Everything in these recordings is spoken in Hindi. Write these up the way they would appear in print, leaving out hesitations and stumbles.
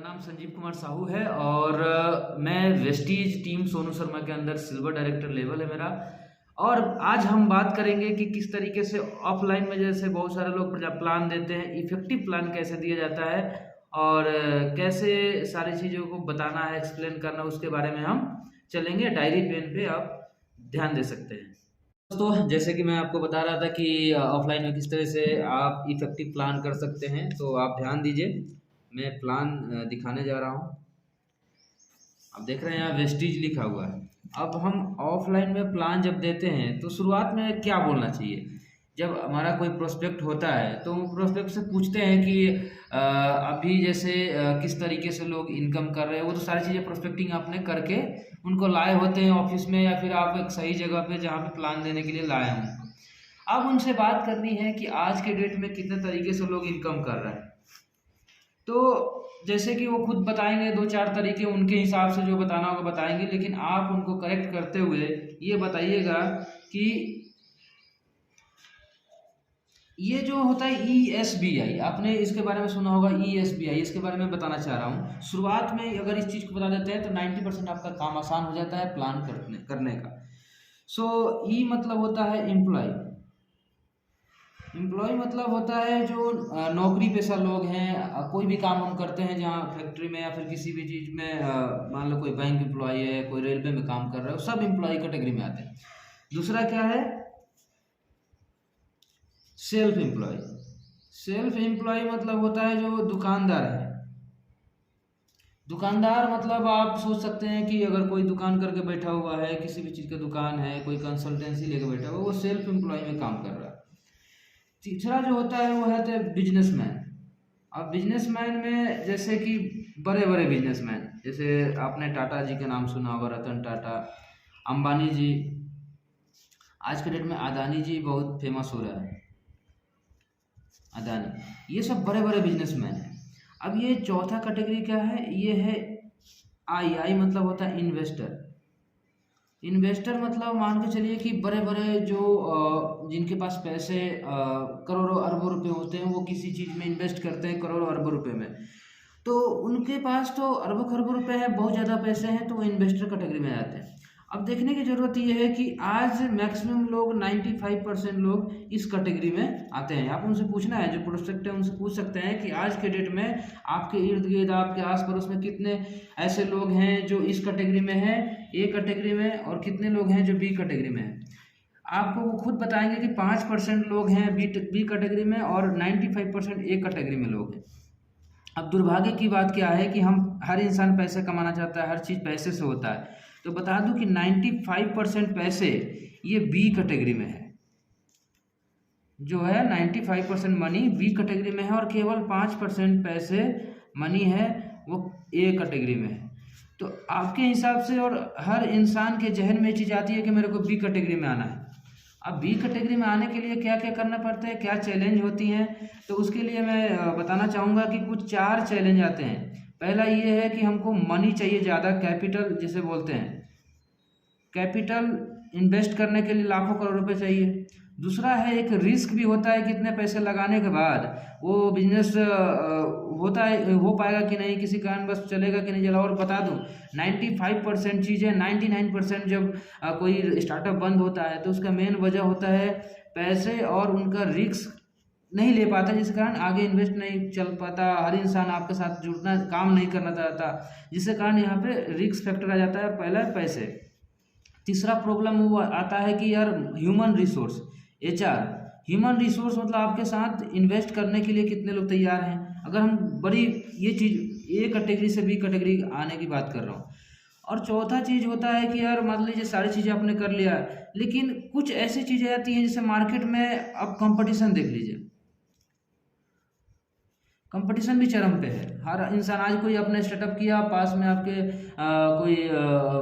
नाम संजीव कुमार साहू है और मैं वेस्टीज टीम सोनू शर्मा के अंदर सिल्वर डायरेक्टर लेवल है मेरा। और आज हम बात करेंगे कि किस तरीके से ऑफलाइन में जैसे बहुत सारे लोग प्लान देते हैं, इफेक्टिव प्लान कैसे दिया जाता है और कैसे सारी चीज़ों को बताना है, एक्सप्लेन करना, उसके बारे में हम चलेंगे। डायरी पेन पे आप ध्यान दे सकते हैं। दोस्तों, जैसे कि मैं आपको बता रहा था कि ऑफलाइन में किस तरह से आप इफेक्टिव प्लान कर सकते हैं, तो आप ध्यान दीजिए। मैं प्लान दिखाने जा रहा हूँ। आप देख रहे हैं यहाँ वेस्टीज लिखा हुआ है। अब हम ऑफलाइन में प्लान जब देते हैं तो शुरुआत में क्या बोलना चाहिए? जब हमारा कोई प्रोस्पेक्ट होता है तो प्रोस्पेक्ट से पूछते हैं कि अभी जैसे किस तरीके से लोग इनकम कर रहे हैं। वो तो सारी चीज़ें प्रोस्पेक्टिंग आपने करके उनको लाए होते हैं ऑफिस में, या फिर आप एक सही जगह पे जहाँ पे प्लान देने के लिए लाए हैं उनको। अब उनसे बात करनी है कि आज के डेट में कितने तरीके से लोग इनकम कर रहे हैं। तो जैसे कि वो खुद बताएंगे, दो चार तरीके उनके हिसाब से जो बताना होगा बताएंगे, लेकिन आप उनको करेक्ट करते हुए ये बताइएगा कि ये जो होता है ESBI, आपने इसके बारे में सुना होगा। ESBI, इसके बारे में बताना चाह रहा हूँ। शुरुआत में अगर इस चीज़ को बता देते हैं तो 90% आपका काम आसान हो जाता है प्लान करने का। सो ई मतलब होता है एम्प्लॉय। एम्प्लॉय मतलब होता है जो नौकरी पेशा लोग हैं। कोई भी काम हम करते हैं जहाँ फैक्ट्री में या फिर किसी भी चीज़ में, मान लो कोई बैंक एम्प्लॉय है, कोई रेलवे में काम कर रहा है, सब एम्प्लॉय कैटेगरी में आते हैं। दूसरा क्या है? Self employ. सेल्फ एम्प्लॉय मतलब होता है जो दुकानदार है। दुकानदार मतलब आप सोच सकते हैं कि अगर कोई दुकान करके बैठा हुआ है, किसी भी चीज़ की दुकान है, कोई कंसल्टेंसी लेके बैठा हुआ है, वो सेल्फ एम्प्लॉय में काम कर रहा है। तीसरा जो होता है वो है बिजनेसमैन। अब बिजनेसमैन में जैसे कि बड़े बड़े बिजनेसमैन, जैसे आपने टाटा जी के नाम सुना होगा, रतन टाटा, अंबानी जी, आज के डेट में अदानी जी बहुत फेमस हो रहा है, अदानी। ये सब बड़े बड़े बिजनेसमैन हैं। अब ये चौथा कैटेगरी क्या है? ये है आई मतलब होता है इन्वेस्टर। इन्वेस्टर मतलब मान के चलिए कि बड़े बड़े जो जिनके पास पैसे करोड़ों अरबों रुपए होते हैं, वो किसी चीज़ में इन्वेस्ट करते हैं करोड़ों अरबों रुपए में। तो उनके पास तो अरबों खरबों रुपए है, बहुत ज़्यादा पैसे हैं, तो वो इन्वेस्टर कैटेगरी में आते हैं। अब देखने की ज़रूरत ये है कि आज मैक्सिमम लोग 95% लोग इस कैटेगरी में आते हैं। आप उनसे पूछना है, जो प्रोस्पेक्ट है उनसे पूछ सकते हैं कि आज के डेट में आपके इर्द गिर्द, आपके आस पड़ोस में कितने ऐसे लोग हैं जो इस कैटेगरी में हैं, ए कैटेगरी में, और कितने लोग हैं जो बी कैटेगरी में हैं। आपको वो खुद बताएंगे कि 5% लोग हैं बी कैटेगरी में और 95% ए कैटेगरी में लोग हैं। अब दुर्भाग्य की बात क्या है कि हर इंसान पैसे कमाना चाहता है, हर चीज़ पैसे से होता है। तो बता दूं कि 95% पैसे ये बी कैटेगरी में है। जो है 95% मनी बी कैटेगरी में है और केवल 5% पैसे मनी है वो ए कैटेगरी में है। तो आपके हिसाब से और हर इंसान के जहन में चीज़ आती है कि मेरे को बी कैटेगरी में आना है। अब बी कैटेगरी में आने के लिए क्या क्या करना पड़ता है, क्या चैलेंज होती हैं, तो उसके लिए मैं बताना चाहूँगा कि कुछ 4 चैलेंज आते हैं। पहला ये है कि हमको मनी चाहिए ज़्यादा, कैपिटल जिसे बोलते हैं। कैपिटल इन्वेस्ट करने के लिए लाखों करोड़ रुपए चाहिए। दूसरा है एक रिस्क भी होता है, कितने पैसे लगाने के बाद वो बिजनेस होता है, हो पाएगा कि नहीं, किसी कारण बस चलेगा कि नहीं चला। और बता दूं 95% चीज़ें, 99% जब कोई स्टार्टअप बंद होता है तो उसका मेन वजह होता है पैसे, और उनका रिस्क नहीं ले पाता, जिस कारण आगे इन्वेस्ट नहीं चल पाता। हर इंसान आपके साथ जुड़ना, काम नहीं करना चाहता, जिसके कारण यहाँ पे रिस्क फैक्टर आ जाता है। पहला है पैसे। तीसरा प्रॉब्लम वो आता है कि यार human resource, HR। Human resource मतलब आपके साथ इन्वेस्ट करने के लिए कितने लोग तैयार हैं। अगर हम बड़ी ये चीज़ ए कैटेगरी से बी कैटेगरी आने की बात कर रहा हूँ। और चौथा चीज़ होता है कि यार मान लीजिए सारी चीज़ें आपने कर लिया, लेकिन कुछ ऐसी चीज़ें आती हैं जैसे मार्केट में अब कंपटीशन देख लीजिए, कंपटीशन भी चरम पे है। हर इंसान, आज कोई अपने स्टार्टअप किया, पास में आपके कोई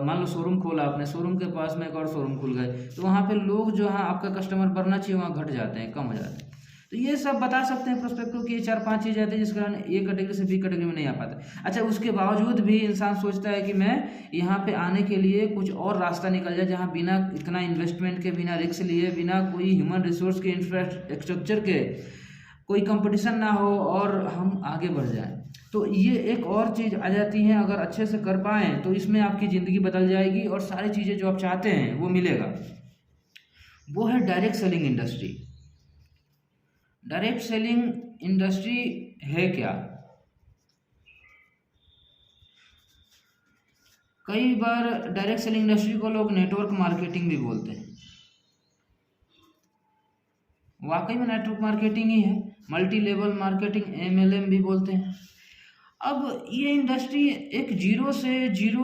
मान लो शोरूम खोला, अपने शोरूम के पास में एक और शोरूम खुल गए, तो वहाँ पे लोग जो है आपका कस्टमर बढ़ना चाहिए वहाँ घट जाते हैं, कम हो जाते हैं। तो ये सब बता सकते हैं प्रोस्पेक्टिव की 4-5 चीज़ें आती हैं जिस कारण ए कैटेगरी से बी कैटेगरी में नहीं आ पाता। अच्छा, उसके बावजूद भी इंसान सोचता है कि मैं यहाँ पे आने के लिए कुछ और रास्ता निकल जाए जहाँ बिना इतना इन्वेस्टमेंट के, बिना रिस्क लिए, बिना कोई ह्यूमन रिसोर्स के, इंफ्रास्ट्रक्चर के कोई कंपटीशन ना हो और हम आगे बढ़ जाएं। तो ये एक और चीज़ आ जाती है, अगर अच्छे से कर पाएँ तो इसमें आपकी ज़िंदगी बदल जाएगी और सारी चीज़ें जो आप चाहते हैं वो मिलेगा। वो है direct selling industry. Direct selling industry है क्या? कई बार डायरेक्ट सेलिंग इंडस्ट्री को लोग नेटवर्क मार्केटिंग भी बोलते हैं। वाकई में नेटवर्क मार्केटिंग ही है, मल्टी लेवल मार्केटिंग MLM भी बोलते हैं। अब ये इंडस्ट्री एक जीरो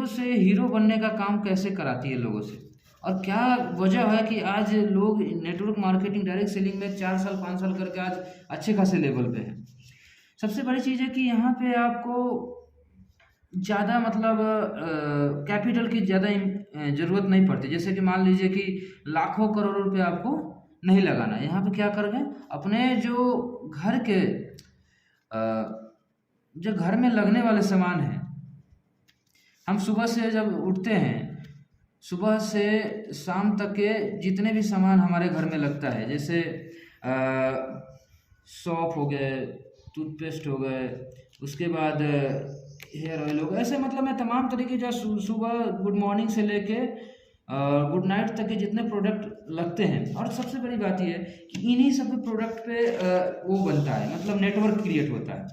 से हीरो बनने का काम कैसे कराती है लोगों से, और क्या वजह है कि आज लोग नेटवर्क मार्केटिंग डायरेक्ट सेलिंग में 4 साल 5 साल करके आज अच्छे खासे लेवल पे हैं। सबसे बड़ी चीज़ है कि यहाँ पे आपको ज़्यादा मतलब कैपिटल की ज़्यादा ज़रूरत नहीं पड़ती। जैसे कि मान लीजिए कि लाखों करोड़ों रुपए आपको नहीं लगाना है। यहाँ पे क्या करोगे, अपने जो घर के जो घर में लगने वाले सामान हैं, हम सुबह से जब उठते हैं, सुबह से शाम तक के जितने भी सामान हमारे घर में लगता है, जैसे सौंफ हो गए, टूथपेस्ट हो गए, उसके बाद हेयर ऑयल हो गया, ऐसे मतलब मैं तमाम तरीके जो सुबह गुड मॉर्निंग से लेके गुड नाइट तक के जितने प्रोडक्ट लगते हैं। और सबसे बड़ी बात यह है कि इन्हीं सब प्रोडक्ट पे वो बनता है, मतलब नेटवर्क क्रिएट होता है।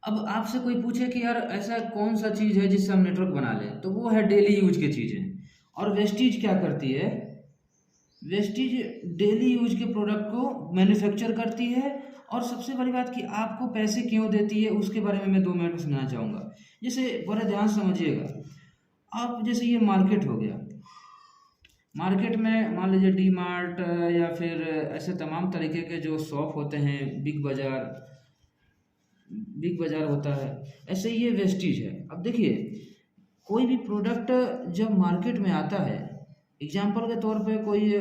अब आपसे कोई पूछे कि यार ऐसा कौन सा चीज़ है जिससे हम नेटवर्क बना लें, तो वो है डेली यूज की चीज़ें। और वेस्टीज क्या करती है, वेस्टीज डेली यूज के प्रोडक्ट को मैन्युफैक्चर करती है। और सबसे बड़ी बात कि आपको पैसे क्यों देती है, उसके बारे में मैं 2 मिनट में समझाना चाहूँगा। जैसे बड़े ध्यान समझिएगा, आप जैसे ये मार्केट हो गया, मार्केट में मान लीजिए डी मार्ट या फिर ऐसे तमाम तरीके के जो शॉप होते हैं, बिग बाज़ार होता है, ऐसे ये वेस्टीज है। अब देखिए, कोई भी प्रोडक्ट जब मार्केट में आता है, एग्जाम्पल के तौर पे कोई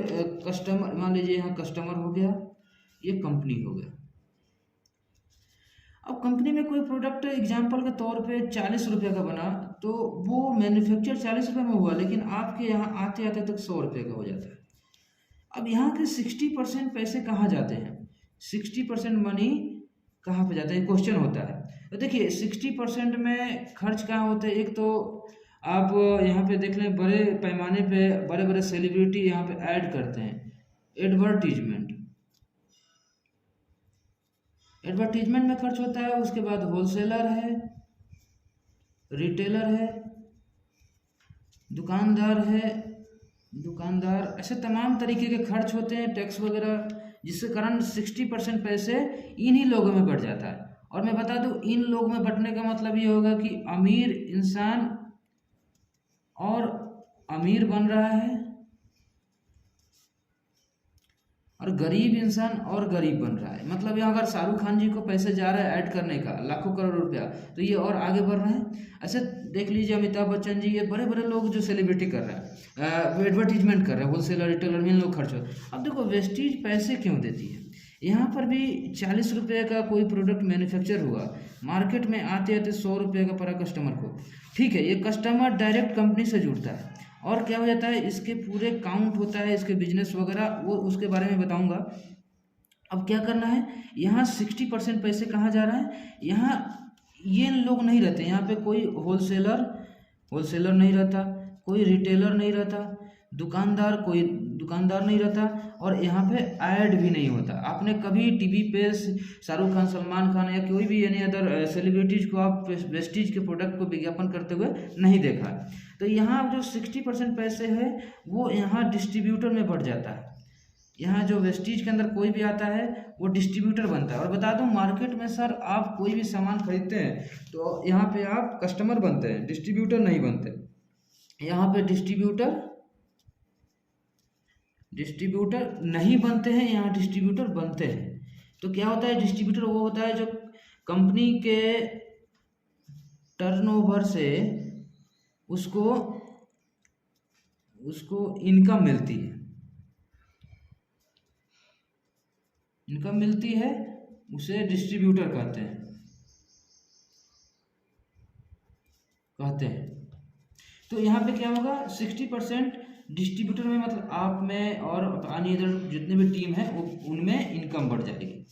कस्टमर, मान लीजिए यहाँ कस्टमर हो गया, ये कंपनी हो गया। अब कंपनी में कोई प्रोडक्ट एग्जाम्पल के तौर पे 40 रुपये का बना, तो वो मैन्युफैक्चर 40 रुपये में हुआ, लेकिन आपके यहाँ आते आते तक 100 रुपये का हो जाता है। अब यहाँ के 60% पैसे कहाँ जाते हैं, 60% मनी कहाँ पे जाता है, क्वेश्चन होता है। तो देखिए 60% में खर्च कहाँ होते हैं। एक तो आप यहाँ पे देख लें, बड़े पैमाने पे बड़े बड़े सेलिब्रिटी यहाँ पे ऐड करते हैं, एडवर्टीजमेंट में खर्च होता है। उसके बाद होलसेलर है, रिटेलर है, दुकानदार, ऐसे तमाम तरीके के खर्च होते हैं, टैक्स वगैरह, जिसके कारण 60% पैसे इन्हीं लोगों में बढ़ जाता है। और मैं बता दूं, इन लोगों में बंटने का मतलब ये होगा कि अमीर इंसान और अमीर बन रहा है, और गरीब इंसान और गरीब बन रहा है। मतलब यहाँ अगर शाहरुख खान जी को पैसे जा रहा है ऐड करने का लाखों करोड़ रुपया, तो ये और आगे बढ़ रहे हैं। ऐसे देख लीजिए अमिताभ बच्चन जी, ये बड़े बड़े लोग जो सेलिब्रिटी कर रहे हैं, एडवर्टीजमेंट कर रहे हैं, होलसेलर रिटेलर इन लोग खर्च हो। अब देखो वेस्टीज पैसे क्यों देती है, यहाँ पर भी 40 रुपये का कोई प्रोडक्ट मैन्युफैक्चर हुआ, मार्केट में आते आते 100 रुपये का पड़ा कस्टमर को। ठीक है, ये कस्टमर डायरेक्ट कंपनी से जुड़ता है, और क्या हो जाता है, इसके पूरे काउंट होता है, इसके बिजनेस वगैरह, वो उसके बारे में बताऊंगा। अब क्या करना है, यहाँ 60% पैसे कहाँ जा रहा है, यहाँ ये लोग नहीं रहते, यहाँ पे कोई होलसेलर नहीं रहता, कोई रिटेलर नहीं रहता, कोई दुकानदार नहीं रहता, और यहाँ पे ऐड भी नहीं होता। आपने कभी टीवी पे शाहरुख खान, सलमान खान या कोई भी एनी अदर सेलिब्रिटीज को आप वेस्टीज के प्रोडक्ट को विज्ञापन करते हुए नहीं देखा। तो यहाँ जो 60% पैसे है वो यहाँ डिस्ट्रीब्यूटर में बढ़ जाता है। यहाँ जो वेस्टीज के अंदर कोई भी आता है वो डिस्ट्रीब्यूटर बनता है। और बता दूं, मार्केट में सर आप कोई भी सामान खरीदते हैं तो यहाँ पे आप कस्टमर बनते हैं, डिस्ट्रीब्यूटर नहीं बनते। यहाँ पे डिस्ट्रीब्यूटर नहीं बनते हैं, यहाँ डिस्ट्रीब्यूटर बनते हैं। तो क्या होता है, डिस्ट्रीब्यूटर वो होता है जो कंपनी के टर्नओवर से उसको इनकम मिलती है, उसे डिस्ट्रीब्यूटर कहते हैं। तो यहाँ पे क्या होगा, 60% डिस्ट्रीब्यूटर में, मतलब आप में और अन्य इधर जितने भी टीम है उनमें इनकम बढ़ जाएगी।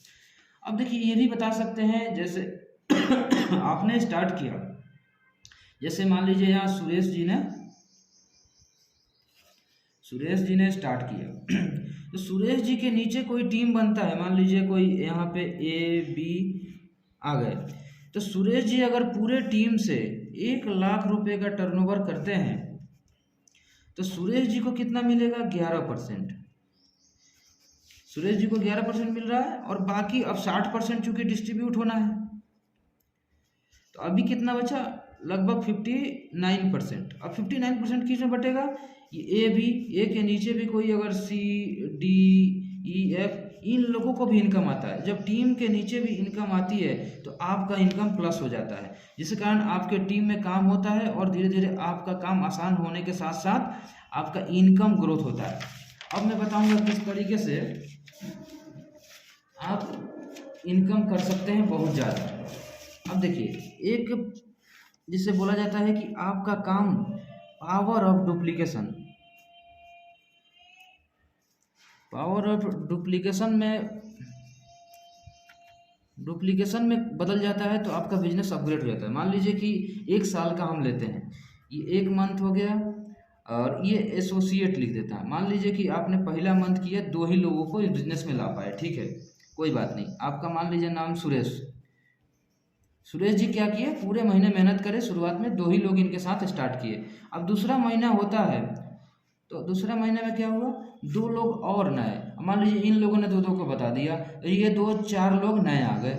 अब देखिए ये भी बता सकते हैं, जैसे आपने स्टार्ट किया, जैसे मान लीजिए यहाँ सुरेश जी ने स्टार्ट किया तो सुरेश जी के नीचे कोई टीम बनता है, मान लीजिए कोई यहाँ पे ए बी आ गए, तो सुरेश जी अगर पूरे टीम से 1 लाख रुपए का टर्नओवर करते हैं तो सुरेश जी को कितना मिलेगा? 11%। सुरेश जी को 11% मिल रहा है और बाकी अब 60% चूंकि डिस्ट्रीब्यूट होना है, तो अभी कितना बचा? लगभग 59%। अब 59% किसमें बटेगा? ये ए के नीचे भी कोई अगर सी डी ई एफ, इन लोगों को भी इनकम आता है। जब टीम के नीचे भी इनकम आती है तो आपका इनकम प्लस हो जाता है, जिसके कारण आपके टीम में काम होता है और धीरे धीरे आपका काम आसान होने के साथ साथ आपका इनकम ग्रोथ होता है। अब मैं बताऊंगा किस तरीके से आप इनकम कर सकते हैं बहुत ज़्यादा। अब देखिए, एक जिसे बोला जाता है कि आपका काम पावर ऑफ डुप्लीकेशन में बदल जाता है तो आपका बिजनेस अपग्रेड हो जाता है। मान लीजिए कि 1 साल का हम लेते हैं, ये 1 मंथ हो गया और ये एसोसिएट लिख देता है। मान लीजिए कि आपने पहला मंथ किया, 2 ही लोगों को इस बिजनेस में ला पाए, ठीक है, कोई बात नहीं। आपका मान लीजिए नाम सुरेश जी क्या किए? पूरे महीने मेहनत करे, शुरुआत में 2 ही लोग इनके साथ स्टार्ट किए। अब दूसरा महीना होता है तो दूसरा महीने में क्या हुआ? 2 लोग और नए, मान लीजिए इन लोगों ने 2 को बता दिया, ये 4 लोग नए आ गए।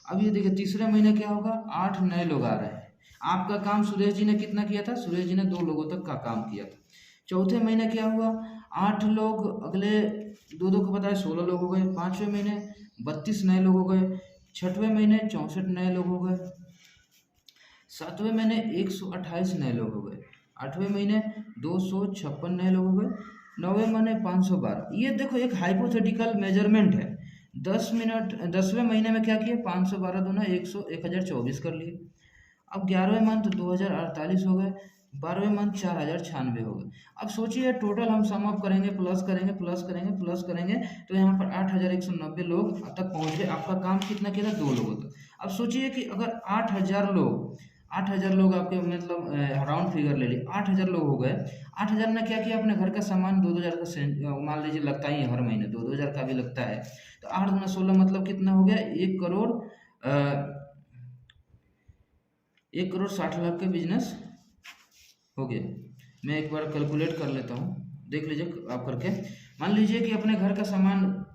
अब ये देखिए तीसरे महीने क्या होगा? 8 नए लोग आ रहे हैं। आपका काम सुरेश जी ने कितना किया था? सुरेश जी ने 2 लोगों तक का काम किया था। चौथे महीने क्या हुआ? 8 लोग, अगले 2 को बताया 16 लोग हो गए। 5वें महीने 32 नए लोग हो गए। 6वें महीने 64 नए लोग हो गए। 7वें महीने 128 नए लोग हो गए। 8वें महीने 256 नए लोग हो गए। 9वें महीने 512। ये देखो एक हाइपोथेटिकल मेजरमेंट है। 10वें महीने में क्या किए? 512 दूना 1024 कर लिए। अब 11वें मंथ 2048 हो गए। 12वें मंथ 4096 हो गए। अब सोचिए टोटल हम सम अप करेंगे, प्लस करेंगे तो यहाँ पर 8190 लोग तक पहुँच गए। आपका काम कितना किया था? 2 लोगों तक। अब सोचिए कि अगर 8000 लोग आपके मतलब राउंड फिगर ले लिए, 8000 लोग हो गए। 8000 ने क्या किया? अपने घर का सामान 2-2000 का मान लीजिए लगता ही है, हर महीने 2-2000 का भी लगता है, तो 8 दूना 16 मतलब कितना हो गया? 1 करोड़ 60 लाख का बिजनेस हो गया। मैं एक बार कैलकुलेट कर लेता हूँ, देख लीजिए आप करके। मान लीजिए कि अपने घर का सामान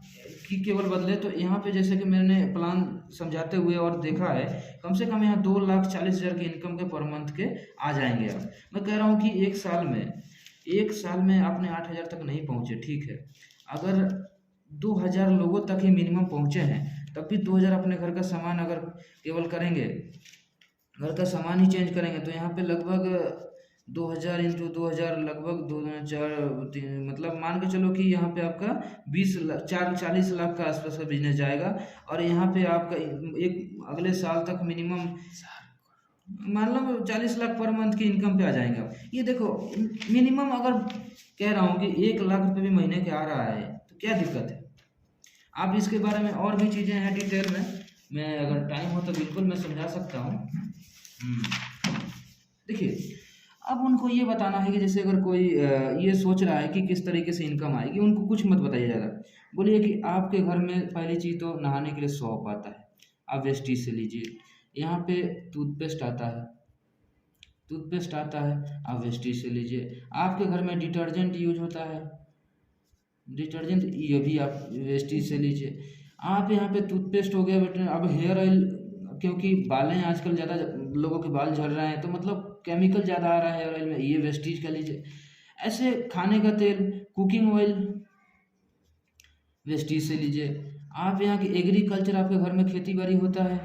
की केवल बदले, तो यहाँ पे जैसे कि मैंने प्लान समझाते हुए और देखा है, कम से कम यहाँ 2,40,000 की इनकम के पर मंथ के आ जाएंगे। अब मैं कह रहा हूँ कि एक साल में आपने 8,000 तक नहीं पहुँचे, ठीक है, अगर 2,000 लोगों तक ही मिनिमम पहुँचे हैं, तब भी 2,000 अपने घर का सामान अगर केवल करेंगे, घर का सामान ही चेंज करेंगे, तो यहाँ पे लगभग 2000 इंटू 2000 लगभग 2-4 मतलब मान के चलो कि यहाँ पे आपका 40 लाख का आसपास का बिजनेस जाएगा। और यहाँ पे आपका एक अगले साल तक मिनिमम मान लो 40 लाख पर मंथ की इनकम पे आ जाएंगे। ये देखो मिनिमम अगर कह रहा हूँ कि 1 लाख रुपये भी महीने के आ रहा है तो क्या दिक्कत है। आप इसके बारे में और भी चीज़ें हैं डिटेल में, मैं अगर टाइम हो तो बिल्कुल मैं समझा सकता हूँ। देखिए अब उनको ये बताना है कि जैसे अगर कोई ये सोच रहा है कि किस तरीके से इनकम आएगी, उनको कुछ मत बताइए ज़्यादा। बोलिए कि आपके घर में पहली चीज़ तो नहाने के लिए सोप आता है, आप वेस्टीज से लीजिए। यहाँ पे टूथपेस्ट आता है, आप वेस्टीज से लीजिए। आपके घर में डिटर्जेंट यूज होता है, डिटर्जेंट ये भी आप वेस्टीज से लीजिए। आप यहाँ पे टूथपेस्ट हो गया बेटे। अब हेयर ऑयल, क्योंकि बालें आजकल ज़्यादा लोगों के बाल झड़ रहे हैं, तो मतलब केमिकल ज़्यादा आ रहा है हेयर ऑयल में, ये वेस्टीज का लीजिए। ऐसे खाने का तेल, कुकिंग ऑयल वेस्टीज से लीजिए। आप यहाँ की एग्रीकल्चर, आपके घर में खेती बाड़ी होता है,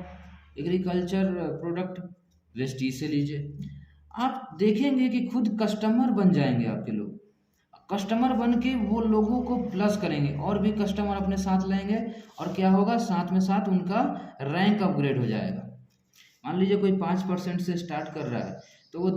एग्रीकल्चर प्रोडक्ट वेस्टीज से लीजिए। आप देखेंगे कि खुद कस्टमर बन जाएंगे आपके लोग। कस्टमर बन के वो लोगों को प्लस करेंगे और भी कस्टमर अपने साथ लेंगे, और क्या होगा, साथ में साथ उनका रैंक अपग्रेड हो जाएगा। मान लीजिए कोई 5% से स्टार्ट कर रहा है तो वो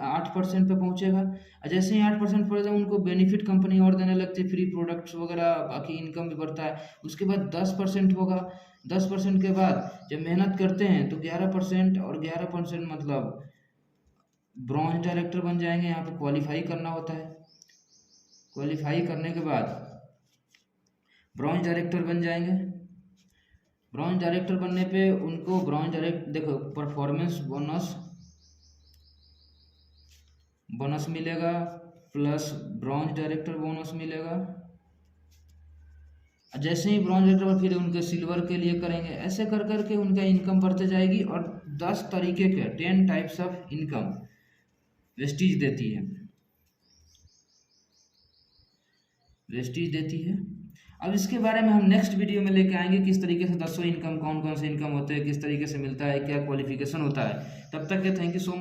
8% पे पहुंचेगा, और जैसे ही 8% पड़ जाए उनको बेनिफिट कंपनी और देने लगती है, फ्री प्रोडक्ट्स वगैरह, बाकी इनकम भी बढ़ता है। उसके बाद 10% होगा, 10% के बाद जब मेहनत करते हैं तो 11%, और 11% मतलब ब्रॉन्ज डायरेक्टर बन जाएंगे। यहाँ पे क्वालिफाई करना होता है, क्वालिफाई करने के बाद ब्रॉन्ज डायरेक्टर बन जाएंगे। ब्रॉन्ज डायरेक्टर बनने पे उनको ब्रॉन्ज डायरेक्ट देखो परफॉर्मेंस बोनस मिलेगा, प्लस ब्रॉन्ज डायरेक्टर बोनस मिलेगा। जैसे ही ब्रॉन्ज डायरेक्टर फिर उनके सिल्वर के लिए करेंगे, ऐसे कर करके उनका इनकम बढ़ते जाएगी। और 10 तरीके के 10 टाइप्स ऑफ इनकम वेस्टीज देती है, वेस्टीज देती है। अब इसके बारे में हम नेक्स्ट वीडियो में लेके आएंगे, किस तरीके से 10 इनकम, कौन कौन से इनकम होते हैं, किस तरीके से मिलता है, क्या क्वालिफिकेशन होता है। तब तक के थैंक यू सो मच।